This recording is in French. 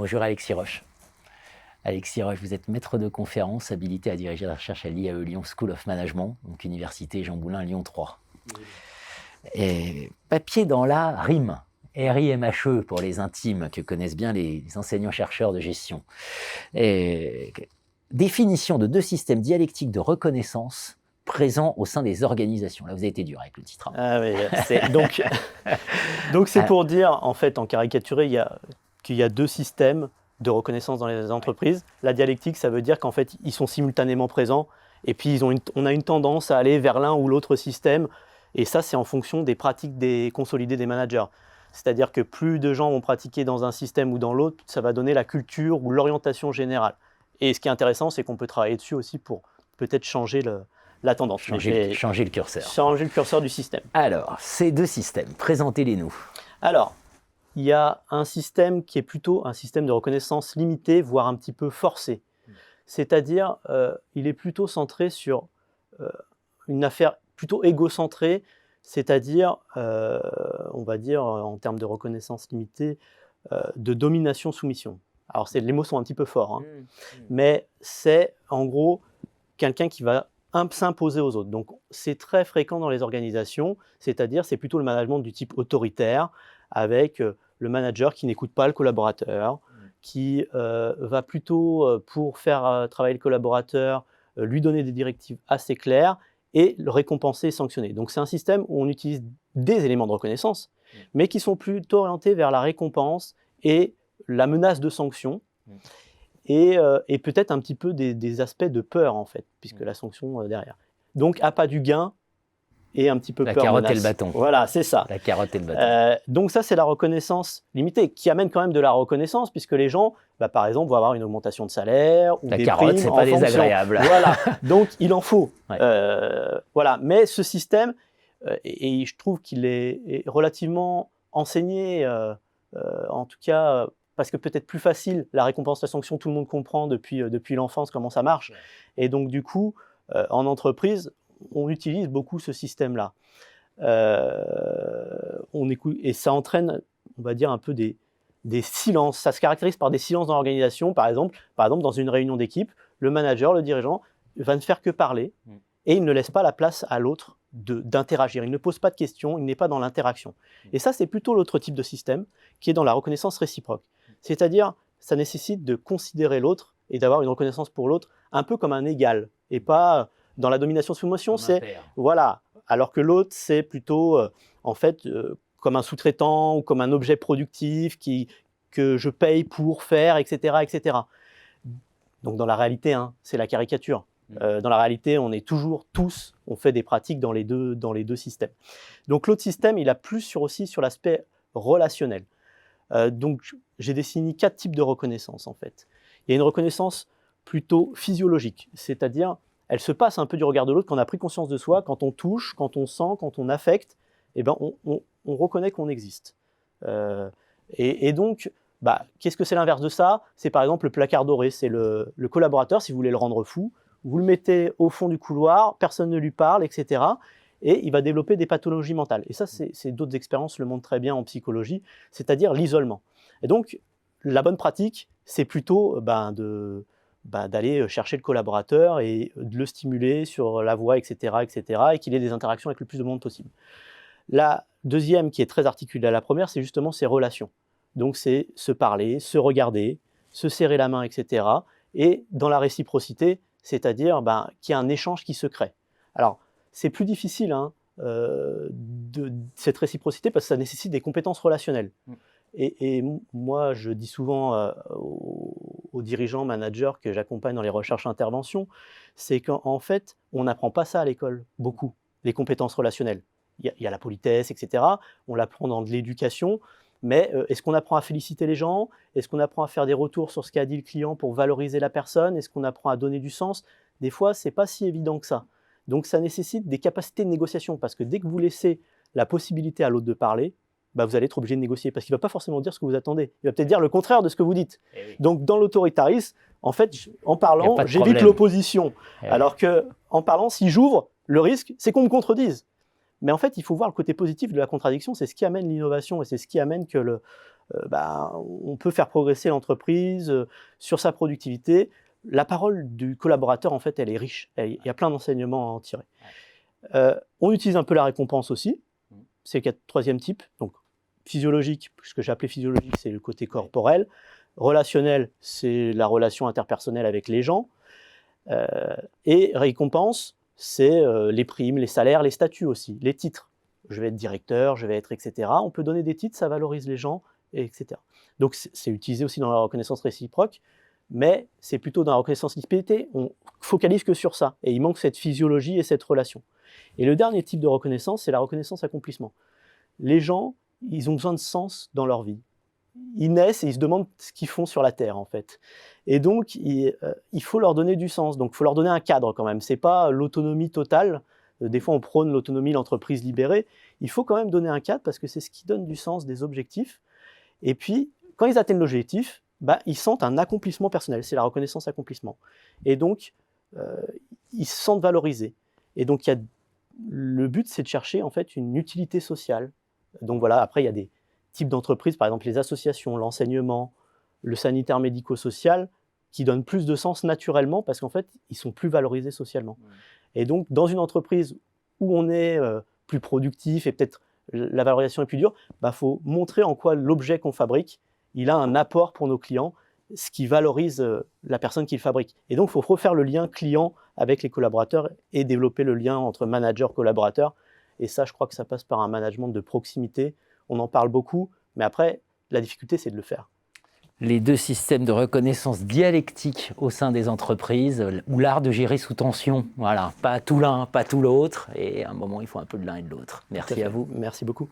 Bonjour Alexis Roche. Alexis Roche, vous êtes maître de conférence, habilité à diriger la recherche à l'IAE Lyon School of Management, donc Université Jean Moulin Lyon 3. Et papier dans la rime, RIMHE pour les intimes que connaissent bien les enseignants-chercheurs de gestion. Et définition de 2 systèmes dialectiques de reconnaissance présents au sein des organisations. Là, vous avez été dur avec le titre. Hein. Ah oui, donc c'est pour dire, en fait, en caricaturé, qu'il y a 2 systèmes de reconnaissance dans les entreprises. La dialectique, ça veut dire qu'en fait, ils sont simultanément présents et puis on a une tendance à aller vers l'un ou l'autre système. Et ça, c'est en fonction des pratiques consolidées des managers. C'est-à-dire que plus de gens vont pratiquer dans un système ou dans l'autre, ça va donner la culture ou l'orientation générale. Et ce qui est intéressant, c'est qu'on peut travailler dessus aussi pour peut-être changer la tendance. Changer le curseur. Changer le curseur du système. Alors, ces 2 systèmes, présentez-les-nous. Alors, il y a un système qui est plutôt un système de reconnaissance limité, voire un petit peu forcé. C'est-à-dire, il est plutôt centré sur une affaire plutôt égocentrée, c'est-à-dire, on va dire, en termes de reconnaissance limitée, de domination-soumission. Alors, les mots sont un petit peu forts, hein, mais c'est en gros quelqu'un qui va s'imposer aux autres. Donc, c'est très fréquent dans les organisations, c'est-à-dire, c'est plutôt le management du type autoritaire, avec le manager qui n'écoute pas le collaborateur, qui va plutôt, pour faire travailler le collaborateur, lui donner des directives assez claires et le récompenser et sanctionner. Donc c'est un système où on utilise des éléments de reconnaissance, mais qui sont plutôt orientés vers la récompense et la menace de sanction, et peut-être un petit peu des aspects de peur, en fait, puisque la sanction derrière. Donc appât du gain, et un petit peu la peur, carotte menace. Et le bâton. Voilà, c'est ça. La carotte et le bâton. Donc ça, c'est la reconnaissance limitée, qui amène quand même de la reconnaissance, puisque les gens, par exemple, vont avoir une augmentation de salaire ou la des carotte, primes c'est pas désagréable. Voilà, donc il en faut. Ouais. Voilà, mais ce système, et je trouve qu'il est relativement enseigné, en tout cas, parce que peut-être plus facile, la récompense, la sanction, tout le monde comprend depuis l'enfance comment ça marche. Et donc du coup, en entreprise, on utilise beaucoup ce système-là. Et ça entraîne, on va dire, un peu des silences. Ça se caractérise par des silences dans l'organisation. Par exemple, dans une réunion d'équipe, le manager, le dirigeant, va ne faire que parler et il ne laisse pas la place à l'autre d'interagir. Il ne pose pas de questions, il n'est pas dans l'interaction. Et ça, c'est plutôt l'autre type de système qui est dans la reconnaissance réciproque. C'est-à-dire, ça nécessite de considérer l'autre et d'avoir une reconnaissance pour l'autre un peu comme un égal et pas... Dans la domination-soumission, c'est voilà. Alors que l'autre, c'est plutôt en fait comme un sous-traitant ou comme un objet productif que je paye pour faire, etc., etc. Donc dans la réalité, hein, c'est la caricature. Dans la réalité, on est toujours on fait des pratiques dans les deux systèmes. Donc l'autre système, il a plus aussi sur l'aspect relationnel. Donc j'ai défini 4 types de reconnaissance en fait. Il y a une reconnaissance plutôt physiologique, c'est-à-dire elle se passe un peu du regard de l'autre, quand on a pris conscience de soi, quand on touche, quand on sent, quand on affecte, eh ben on reconnaît qu'on existe. Et donc, qu'est-ce que c'est l'inverse de ça? C'est par exemple le placard doré, c'est le collaborateur, si vous voulez le rendre fou, vous le mettez au fond du couloir, personne ne lui parle, etc. Et il va développer des pathologies mentales. Et ça, c'est d'autres expériences le montrent très bien en psychologie, c'est-à-dire l'isolement. Et donc, la bonne pratique, c'est plutôt d'aller chercher le collaborateur et de le stimuler sur la voie, etc., et qu'il ait des interactions avec le plus de monde possible. La deuxième, qui est très articulée à la première, c'est justement ces relations. Donc c'est se parler, se regarder, se serrer la main, etc. Et dans la réciprocité, c'est-à-dire qu'il y a un échange qui se crée. Alors, c'est plus difficile cette réciprocité parce que ça nécessite des compétences relationnelles. Et moi, je dis souvent aux dirigeants, managers que j'accompagne dans les recherches-interventions, c'est qu'en fait, on n'apprend pas ça à l'école, beaucoup, les compétences relationnelles. Il y a la politesse, etc. On l'apprend dans de l'éducation, mais est-ce qu'on apprend à féliciter les gens? Est-ce qu'on apprend à faire des retours sur ce qu'a dit le client pour valoriser la personne? Est-ce qu'on apprend à donner du sens? Des fois, ce n'est pas si évident que ça. Donc, ça nécessite des capacités de négociation, parce que dès que vous laissez la possibilité à l'autre de parler, vous allez être obligé de négocier, parce qu'il ne va pas forcément dire ce que vous attendez. Il va peut-être dire le contraire de ce que vous dites. Oui. Donc, dans l'autoritarisme, en fait, en parlant, j'évite l'opposition. Alors qu'en parlant, si j'ouvre, le risque, c'est qu'on me contredise. Mais en fait, il faut voir le côté positif de la contradiction. C'est ce qui amène l'innovation et c'est ce qui amène que on peut faire progresser l'entreprise sur sa productivité. La parole du collaborateur, en fait, elle est riche. Il y a plein d'enseignements à en tirer. On utilise un peu la récompense aussi. C'est le troisième type. Donc, physiologique, ce que j'ai appelé physiologique, c'est le côté corporel. Relationnel, c'est la relation interpersonnelle avec les gens. Et récompense, c'est les primes, les salaires, les statuts aussi, les titres. Je vais être directeur, je vais être etc. On peut donner des titres, ça valorise les gens, etc. Donc c'est utilisé aussi dans la reconnaissance réciproque, mais c'est plutôt dans la reconnaissance liquidité, on focalise que sur ça, et il manque cette physiologie et cette relation. Et le dernier type de reconnaissance, c'est la reconnaissance accomplissement. Les gens, ils ont besoin de sens dans leur vie. Ils naissent et ils se demandent ce qu'ils font sur la Terre, en fait. Et donc, il faut leur donner du sens. Donc, il faut leur donner un cadre, quand même. Ce n'est pas l'autonomie totale. Des fois, on prône l'autonomie, l'entreprise libérée. Il faut quand même donner un cadre parce que c'est ce qui donne du sens, des objectifs. Et puis, quand ils atteignent l'objectif, ils sentent un accomplissement personnel. C'est la reconnaissance accomplissement. Et donc, ils se sentent valorisés. Et donc, le but, c'est de chercher, en fait, une utilité sociale. Donc, voilà, après, il y a des types d'entreprises, par exemple les associations, l'enseignement, le sanitaire médico-social, qui donnent plus de sens naturellement parce qu'en fait, ils sont plus valorisés socialement. Et donc, dans une entreprise où on est plus productif et peut-être la valorisation est plus dure, faut montrer en quoi l'objet qu'on fabrique, il a un apport pour nos clients, ce qui valorise la personne qui le fabrique. Et donc, il faut refaire le lien client avec les collaborateurs et développer le lien entre manager et collaborateur. Et ça, je crois que ça passe par un management de proximité. On en parle beaucoup, mais après, la difficulté, c'est de le faire. Les deux systèmes de reconnaissance dialectique au sein des entreprises, ou l'art de gérer sous tension. Voilà, pas tout l'un, pas tout l'autre. Et à un moment, il faut un peu de l'un et de l'autre. Merci à vous. Merci beaucoup.